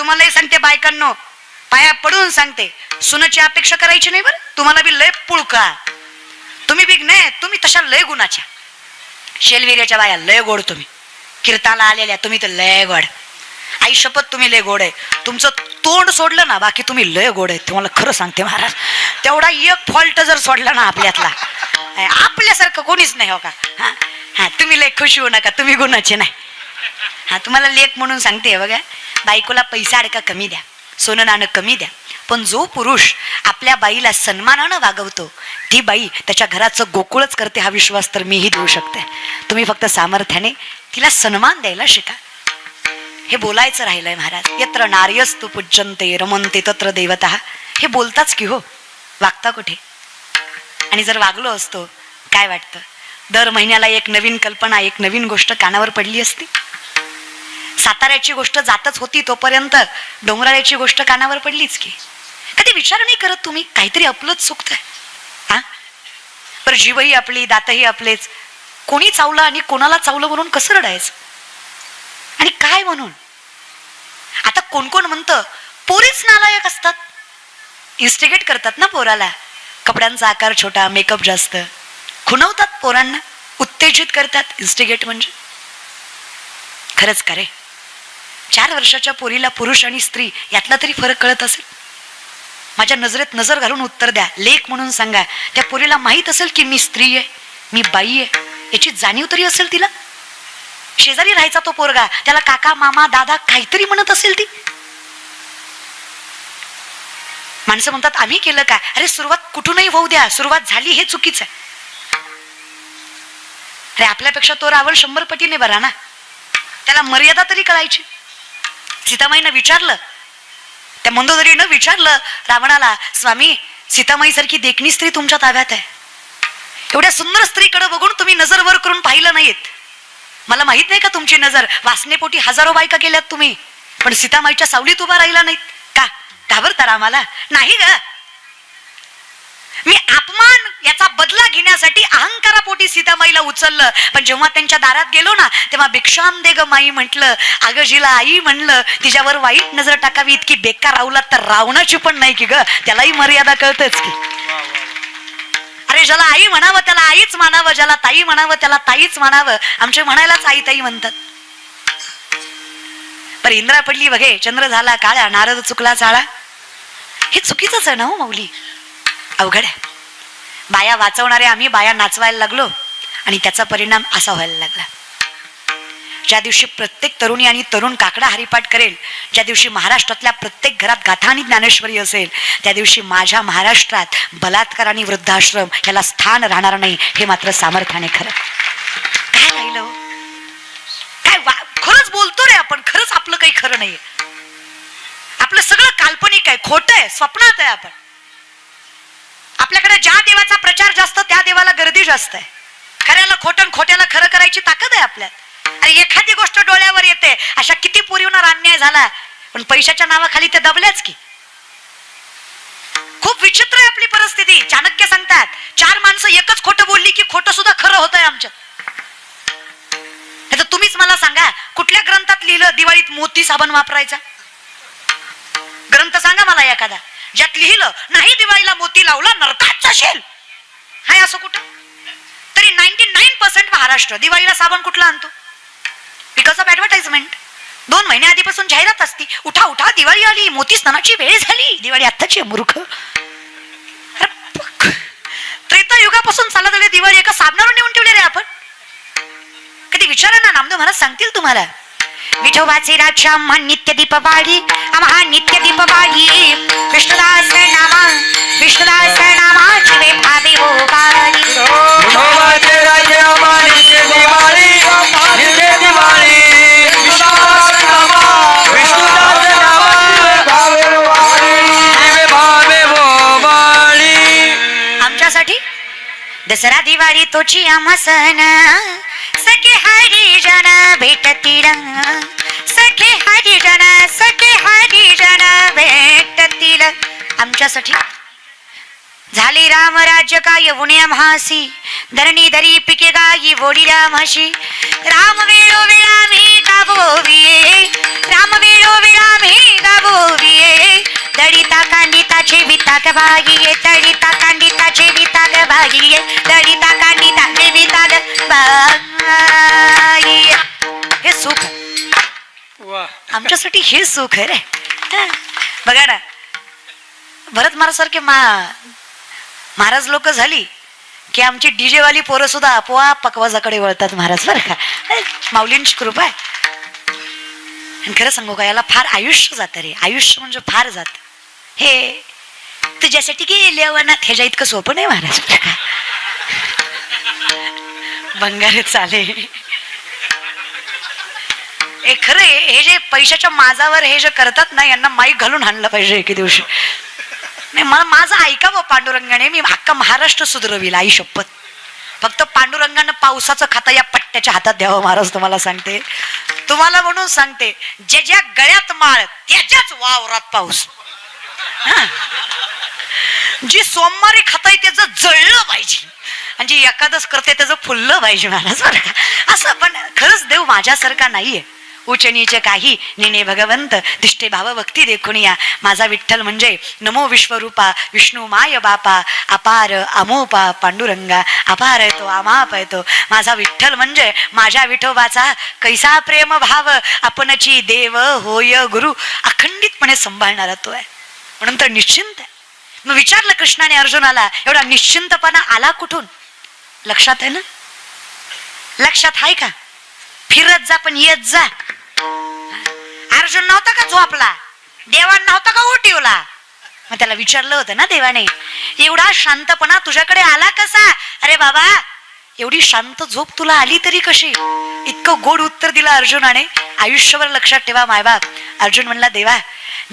तुम्हालाही सांगते बायकांनो, पाया पडून सांगते, सुनाची अपेक्षा करायची नाही बरं. तुम्हाला बी लय पुळका, तुम्ही बी नाही, तुम्ही तशा लय गुणाच्या. शेलविऱ्याच्या बाया लय गोड, तुम्ही कीर्ताला आलेल्या तुम्ही तर लय गोड. आई शपथ तुम्ही लय गोड आहे. तुमचं तोंड सोडलं ना बाकी तुम्ही लय गोड आहे. तुम्हाला खरं सांगते महाराज, तेवढा एक फॉल्ट जर सोडला ना आपल्यातला, आपल्यासारखं कोणीच नाही हो का. हा हा, तुम्ही लय खुश होऊ नका, तुम्ही गुणाचे नाही. हा, तुम्हाला लेख म्हणून सांगते बघा, बायकोला पैसा अडका कमी द्या, सोनं नाणं कमी द्या, पण जो पुरुष आपल्या बाईला सन्मानानं वागवतो ती बाई त्याच्या घराचं गोकुळच करते, हा विश्वास तर मीही देऊ शकते. तुम्ही फक्त सामर्थ्याने तिला सन्मान द्यायला शिका. हे बोलायचं राहिलंय महाराज. यत्र नार्यस्तु पूज्यन्ते रमन्ते तत्र देवतः, हे बोलताच की हो, वागता कुठे. आणि जर वागलो असतो, काय वाटतं, दर महिन्याला एक नवीन कल्पना, एक नवीन गोष्ट कानावर पडली असती. साताऱ्याची गोष्ट जातच होती तोपर्यंत डोंगराळ्याची गोष्ट कानावर पडलीच की. कधी विचार नाही करत तुम्ही, काहीतरी आपलंच चुकतंय. हा, पर जीवही आपली, दातही आपलेच, कोणी चावलं आणि कोणाला चावलं म्हणून कसं रडायचं आणि काय म्हणून. आता कोण कोण म्हणतं पोरीच नालायक असतात, इन्स्टिगेट करतात ना पोराला, कपड्यांचा आकार छोटा, मेकअप जास्त, खुणवतात पोरांना, उत्तेजित करतात. इन्स्टिगेट म्हणजे खरंच का रे? 4 वर्षाच्या पोरीला पुरुष आणि स्त्री यातला तरी फरक कळत असेल? माझ्या नजरेत नजर घालून उत्तर द्या, लेख म्हणून सांगा. त्या पोरीला माहित असेल की मी स्त्री आहे, मी बाई आहे, याची जाणीव तरी असेल तिला? शेजारी राहायचा तो पोरगा, त्याला काका मामा दादा काहीतरी म्हणत असेल ती. माणसं म्हणतात आम्ही केलं काय? अरे सुरुवात कुठूनही होऊ द्या, सुरुवात झाली हे चुकीचं आहे. अरे आपल्यापेक्षा तो रावण 100 पटीने बरा ना, त्याला मर्यादा तरी कळायची. सीतामाईनं विचारलं, त्या मंदोदरीनं विचारलं रावणाला, स्वामी सीतामाई सारखी देखणी स्त्री तुमच्या ताब्यात आहे, एवढ्या सुंदर स्त्रीकडे बघून तुम्ही नजर वर करून पाहिलं नाहीत. मला माहित नाही का तुमची नजर, वासनेपोटी हजारो बायका केल्यात तुम्ही, पण सीतामाईच्या सावलीत उभा राहिला नाहीत का? घाबरता रामाला? नाही ग, मी अपमान याचा बदला घेण्यासाठी अहंकारापोटी सीतामाईला उचललं. पण जेव्हा त्यांच्या दारात गेलो ना, तेव्हा भिक्षाम दे ग माई म्हटलं. अगं जिला आई म्हणलं, तिच्यावर वाईट नजर टाकावी इतकी बेकार रावलात तर रावणाची पण नाही की ग, त्यालाही मर्यादा कळतेच की. अरे ज्याला आई म्हणावं त्याला आईच मानावं, ज्याला ताई म्हणावं त्याला ताईच मानावं. आमचे म्हणायलाच आई ताई म्हणतात. पर इंद्रा पडली बघे, चंद्र झाला काळा, नारद चुकला चाळा. हे चुकीचंच आहे ना हो माऊली, अवघड आहे. बाया वाचवणारे आम्ही बाया नाचवायला लागलो आणि त्याचा परिणाम असा व्हायला लागला. ज्या दिवशी प्रत्येक तरुणी आणि तरुण काकडा हरिपाठ करेल, ज्या दिवशी महाराष्ट्रातल्या प्रत्येक घरात गाथा आणि ज्ञानेश्वरी असेल, त्या दिवशी माझ्या महाराष्ट्रात बलात्कार आणि वृद्धाश्रम याला स्थान राहणार नाही. हे मात्र सामर्थ्याने खरं. काय राहिलं काय? खरंच बोलतो रे आपण, खरंच आपलं काही खरं नाहीये. आपलं सगळं काल्पनिक आहे, खोटं आहे, स्वप्नात आहे आपण. आपल्याकडे ज्या देवाचा प्रचार जास्त त्या देवाला गर्दी जास्त आहे. खऱ्याला खोटं, खोट्याला खरं करायची ताकद आहे आपल्यात. अरे एखादी गोष्ट डोळ्यावर येते, अशा किती पोरींवर अन्याय झाला, पण पैशाच्या नावाखाली ते दबल्याच की. खूप विचित्र आहे आपली परिस्थिती. चाणक्य सांगतात 4 माणसं एकच खोटं बोलली की खोटं सुद्धा खरं होत आहे आमच्यात. तर तुम्हीच मला सांगा, कुठल्या ग्रंथात लिहिलं दिवाळीत मोती साबण वापरायचा? ग्रंथ सांगा मला एखादा ज्यात लिहिलं नाही दिवाळीला मोती लावला नरकात जाशील. हाय असं कुठं? तरी 99% महाराष्ट्र दिवाळीला साबण कुठला आणतो? Because of advertisement. 2 महिन्या आधीपासून जाहिरात असती, उठा उठा दिवाळी आली, मोती स्नानाची वेळ झाली. दिवाळी आत्ताची आहे मूर्ख. त्रेतायुगापासून चालत आली दिवाळी एका साबणावर नेऊन ठेवले रे आपण. कधी विचारा ना, नामदेव महाराज सांगतील तुम्हाला. विठोबाचे राजा नित्य दीपवाळी, आम्हा नित्य दीपवाळी. विष्णुदास नामा, विष्णुदास नामाची वे भावे हो बाळी. विठोबाचे राजा आम्हा नित्य दिवाळी, नित्य दिवाळी. विष्णुदास नामा, विष्णुदास नामाची भावे हो बाळी, भावे हो बाळी. आमच्यासाठी दसरा दिवाळी तोची आम्हा सण. सखे हरिजन भेटतील, सखे हरिजन, सखे हरिजन भेटतील. आमच्यासाठी झाले राम राज्य काय उण्या भासी. धरणी धरी पिके गाई वोडीला म्हशी. राम वेळो वेळा मी गावोवी, राम वेळो वेळा मी गावोवी. बाई ये तडिता कांडिता जेविता ग बाई ये तडिता कांडिता जेविता ग बाई. हे सुख आमच्यासाठी, हे सुख आहे रे. बघा ना, भरत महाराज सारखे महाराज लोक झाली की आमची डीजे वाली पोरं सुद्धा आपोआप पकवाजाकडे वळतात महाराज, बरं का. माऊलींची कृपा आहे. आणि खरं सांगू का, याला फार आयुष्य जात रे, आयुष्य म्हणजे फार जात. हे तुझ्यासाठी गेले वनात, ह्याच्या इतकं सोपं नाही महाराज, बरं का. बंगारे चाले हे खरे. हे जे पैशाच्या माजावर हे जे करतात ना, यांना माईक घालून आणलं पाहिजे एके दिवशी. नाही, मला माझं ऐकावं पांडुरंगाने, मी अख्खा महाराष्ट्र सुधरविला आई शपथ. फक्त पांडुरंगानं पावसाचं खाता या पट्ट्याच्या हातात द्यावं महाराज, तुम्हाला सांगते. तुम्हाला म्हणून सांगते, ज्याच्या गळ्यात माळ त्याच्याच वावरात पाऊस. जी सोमवारी खाताय त्याचं जळलं पाहिजे, आणि जी एकादश करते त्याचं फुललं पाहिजे महाराज, बरं का. असं पण खरंच देव माझ्यासारखा नाहीये. उच्च नीच काही निने भगवंत दिष्टे भाव भक्ती देखून या. माझा विठ्ठल म्हणजे नमो विश्वरूपा विष्णू माय बापा अपार अमोपा पांडुरंगा अपार येतो अमाप येतो. माझा विठ्ठल म्हणजे माझ्या विठोबाचा कैसा प्रेम भाव आपणची देव होय गुरु अखंडितपणे सांभाळणारा तो आहे. म्हणून तर निश्चिंत आहे. मग विचारलं कृष्णाने अर्जुनाला, एवढा निश्चिंतपणा आला कुठून? लक्षात आहे ना? लक्षात आहे का? फिरत जा पण येत जा. अर्जुन नव्हता का झोपला? देवान नव्हता का उठवला? मग त्याला विचारलं होतं ना देवाने, एवढा शांतपणा तुझ्याकडे आला कसा? अरे बाबा, एवढी शांत झोप तुला आली तरी कशी? इतकं गोड उत्तर दिलं अर्जुनाने. आयुष्यभर लक्षात ठेवा मायबाप. अर्जुन म्हणला, देवा,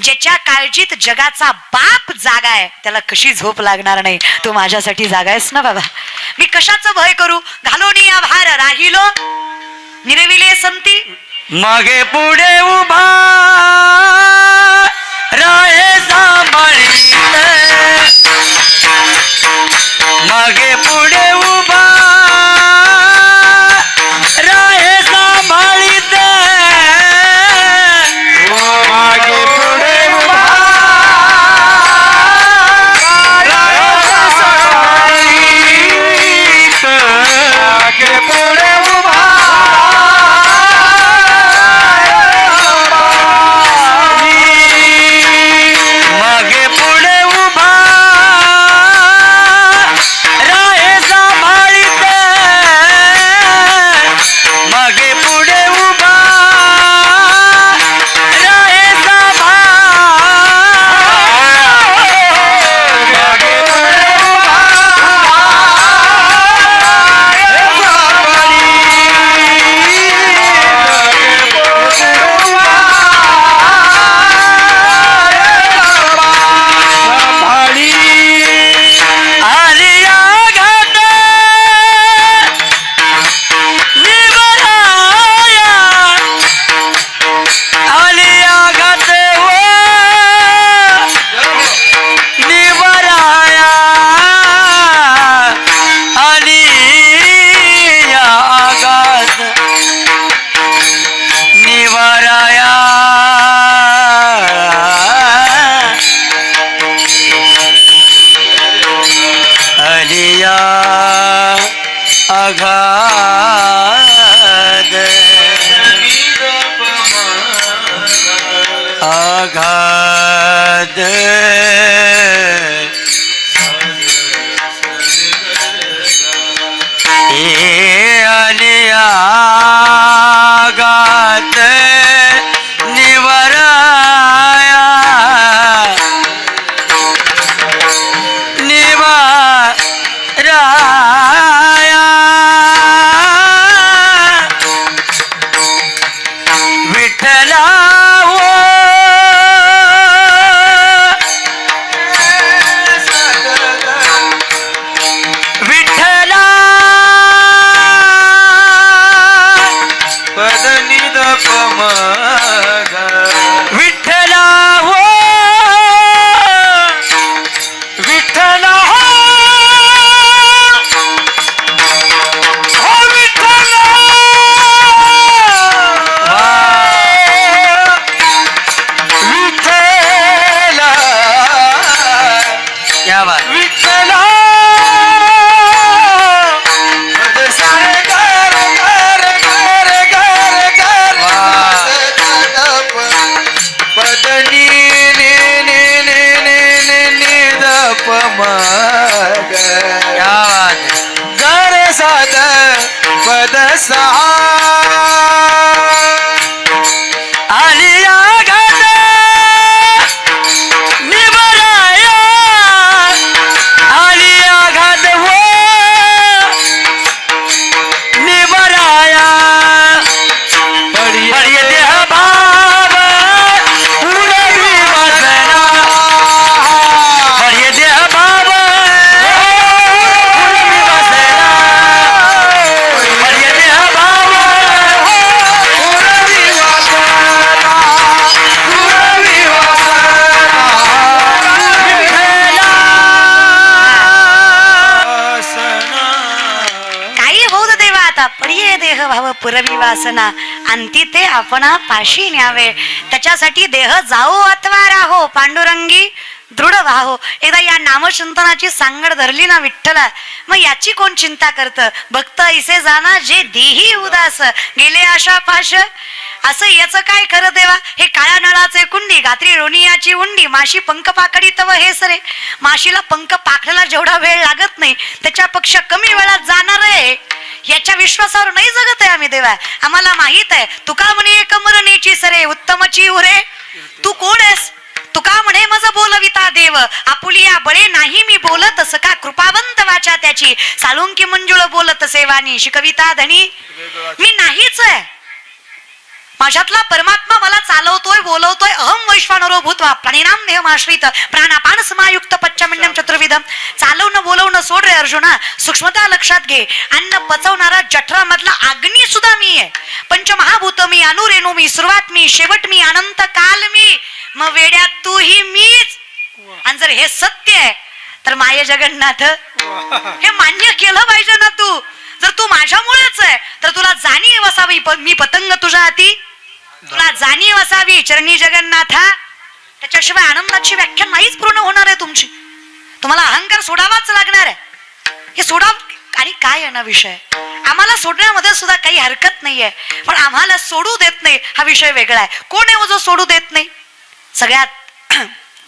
ज्याच्या काळजीत जगाचा बाप जागा आहे त्याला कशी झोप लागणार नाही? तू माझ्यासाठी जागा आहेस ना बाबा. मी कशाचं भय करू? घालून या भार राहिलो निरविले संती. मागे पुढे उभा राहे सांभाळीत, मागे पुढे उभा राहे सांभाळीत, मागे पुढे उभा राहे सांभाळीत, मागे पुढे उभा मागे पुढे उभा राहे सांभाळीत, मागे पुढे उभा राहे आघात आघात हे आलिया आघात निवराया निवराया विठ्ठला हो पुरवी वासना अंती ते आपणा पाशी न्यावे. त्याच्यासाठी देह जाओ अथवा राहो पांडुरंगी दृढ व्हाहो. एकदा या नामचिंतनाची सांगड धरली ना विठ्ठला, मग याची कोण चिंता करतं. भक्त ऐसे जाना जे देही उदास गेले आशा पाश. असं याचं काय खरं देवा. हे काळ्या नळाचे कुंडी गात्री रोनियाची उंडी माशी पंख पाकडी तव हे सरे. माशीला पंख पाखडायला जेवढा वेळ लागत नाही त्याच्यापेक्षा कमी वेळात जाणार आहे. याच्या विश्वासावर नाही जगत आहे आम्ही देवा. आम्हाला माहित आहे तुका म्हणे कमरणेची सरे उत्तमची उरे. तू कोण आहेस. तुका म्हणे मज बोलविता देव आपुलिया बळे नाही मी बोलत सका कृपावंत वाचा त्याची. साळुंकी मंजुळ बोलत सेवानी शिकविता धनी. मी नाहीच आहे. माझ्यातला परमात्मा मला चालवतोय बोलवतोय. अहम वैश्वानरो भूत्वा प्राणिनाम देहमाश्रित प्राणापान समायुक्त पच्चमण्यम चतुर्विधम. चालवणं बोलवणं सोड रे अर्जुना. सूक्ष्मता लक्षात घे. अन्न पचवणारा जठरा मधला अग्नी सुद्धा मी आहे. पंचमहाभूत मी अनुरेणू मी सुरुवात मी शेवट मी अनंत काल मी. मग वेड्यात तू ही मीच. आणि जर हे सत्य आहे तर माये जगन्नाथ हे मान्य केलं पाहिजे ना तू. जर तू माझ्यामुळेच आहे तर तुला जाणीव असावी मी पतंग तुझ्या हाती. तुला जाणीव असावी चरणी जगन्नाथा. त्याच्याशिवाय आनंदाची व्याख्या नाहीच पूर्ण होणार आहे तुमची. तुम्हाला अहंकार सोडावाच लागणार आहे. हे सोडाव. आणि काय आहे ना विषय. आम्हाला सोडण्यामध्ये सुद्धा काही हरकत नाहीये, पण आम्हाला सोडू देत नाही हा विषय वेगळा आहे. कोण आहे जो सोडू देत नाही. सगळ्यात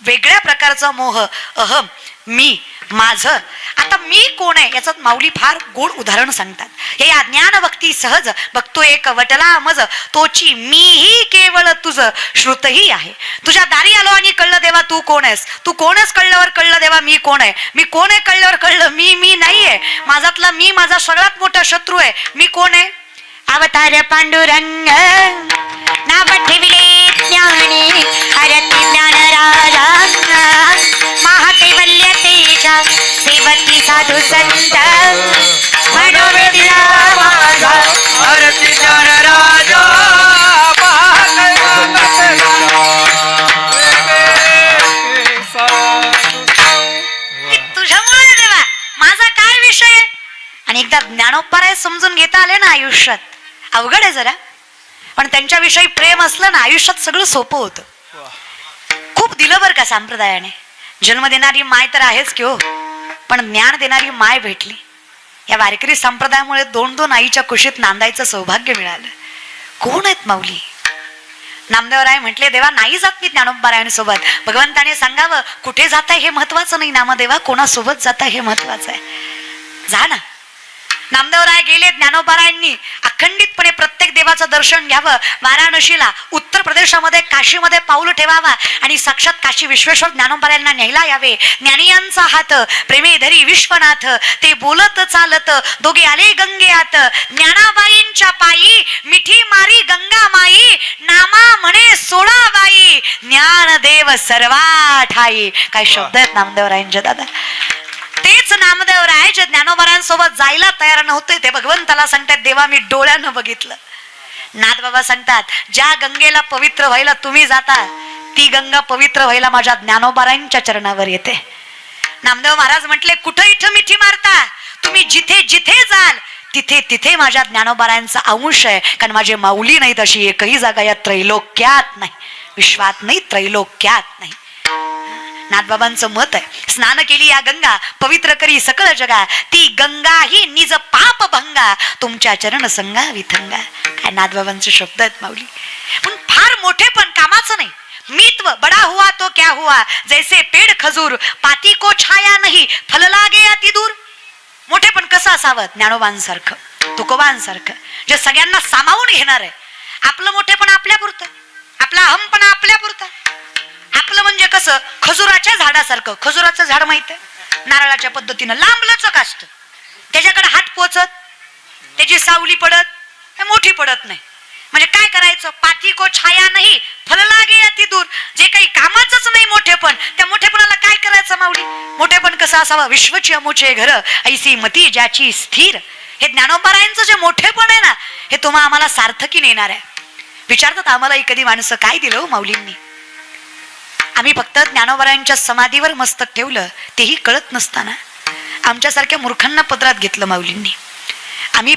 वेगळ्या प्रकारचा मोह अहम मी माझं. आता मी कोण आहे याचं माऊली फार गोड उदाहरण सांगतात. हे या ज्ञान भक्ती सहज बघतो एक वटला मज तोची मीही केवळ तुझं श्रुतही आहे. तुझ्या दारी आलो आणि कळलं देवा तू कोण आहेस. तू कोण आहेस कळल्यावर कळलं देवा मी कोण आहे. मी कोण आहे कळल्यावर कळलं मी नाहीये. माझातला मी माझा सगळ्यात मोठा शत्रू आहे. मी कोण आहे. अवतार पांडुरंग नाव ठेविले ज्ञानी हरती ज्ञान राजा महाकैवल्य तेजा सेवती साधू संत मनोवेदिला माझा आरती ज्ञान राजा तुझ्यामुळे देवा माझा काय विषय. आणि एकदा ज्ञानोपराय समजून घेता आले ना आयुष्यात अवघड आहे जरा, पण त्यांच्याविषयी प्रेम असलं ना आयुष्यात सगळं सोपं होतं. खूप दिलं बरं का संप्रदायाने. जन्म देणारी माय तर आहेच की हो, पण ज्ञान देणारी माय भेटली. या वारकरी संप्रदायामुळे 2-2 आईच्या कुशीत नांदायचं सौभाग्य मिळालं. कोण आहेत माऊली. नामदेवराय म्हटले देवा नाही जात मी ज्ञानोबारायणसोबत. भगवंताने सांगावं कुठे जाताय हे महत्वाचं नाही. नामदेवा कोणासोबत जाताय हे महत्वाचं आहे. जा ना. नामदेवराय गेले. ज्ञानोबारायांनी अखंडितपणे प्रत्येक देवाचं दर्शन घ्यावं. वाराणसीला उत्तर प्रदेशामध्ये काशीमध्ये पाऊल ठेवावा आणि साक्षात काशी विश्वेश्वर ज्ञानोबारायांना न्यायला यावे. ज्ञानियांचा हात प्रेमे धरी विश्वनाथ ते बोलत चालत दोघे आले गंगेआत. ज्ञानाबाईंच्या पायी मिठी मारी गंगा माई नामा म्हणे सोडाबाई ज्ञानदेव सर्वा ठाई. काय शब्द आहेत नामदेवरायांचे दादा. तेच नामदेवराय जे ज्ञानोबारायांसोबत जायला तयार नव्हते ते भगवंताला सांगतात देवा मी डोळ्यानं बघितलं. नाथबाबा सांगतात ज्या गंगेला पवित्र व्हायला तुम्ही जाता ती गंगा पवित्र व्हायला माझ्या ज्ञानोबारायांच्या चरणावर येते. नामदेव महाराज म्हटले कुठं इथं मिठी मारता. तुम्ही जिथे जिथे जाल तिथे तिथे माझ्या ज्ञानोबारायांचा अंश आहे. कारण माझे माऊली नाहीत अशी एकही जागा या त्रैलोक्यात नाही. विश्वात नाही त्रैलोक्यात नाही. नाथबाबांचं मत आहे स्नान केली या गंगा पवित्र करी सकळ जगा. ती गंगा ही निज पाप भंगा तुमच्या चरण संगा विथंगा. काय नाथबाबांचे शब्द आहेत माऊली. पण फार मोठे पण कामाचं नाही. मीत्व बडा हुआ तो क्या हुआ जैसे पेड़ खजूर पाती को छाया नहीं फल लागे अति दूर. मोठे पण कसं असावं ज्ञानोबांसारखं तुकोबांसारखं जे सगळ्यांना सामावून घेणार आहे. आपलं मोठे पण आपल्या पुरतं. आपला अहमपणा आपल्या पुरता. आपलं म्हणजे कसं खजुराच्या झाडासारखं. खजुराचं झाड माहित आहे नारळाच्या पद्धतीनं लांबलचक असतं. त्याच्याकडे हात पोचत त्याची सावली पडत मोठी पडत नाही. म्हणजे काय करायचं पाती को छाया नाही फल लागे अति दूर. जे काही कामाचंच नाही मोठेपण त्या मोठेपणाला काय करायचं माऊली. मोठेपण कसं असावं विश्वची अमुचे घर ऐसी मती ज्याची स्थिर. हे ज्ञानोबारायांचं जे मोठेपण आहे ना हे तुम्हा आम्हाला सार्थकी येणार आहे. विचारतात आम्हाला कधी माणसं काय दिलं हो माऊलींनी. आम्ही फक्त ज्ञानोबारायांच्या समाधीवर मस्तक ठेवलं तेही कळत नसताना आमच्यासारख्या मूर्खांना पदरात घेतलं माऊलींनी. आम्ही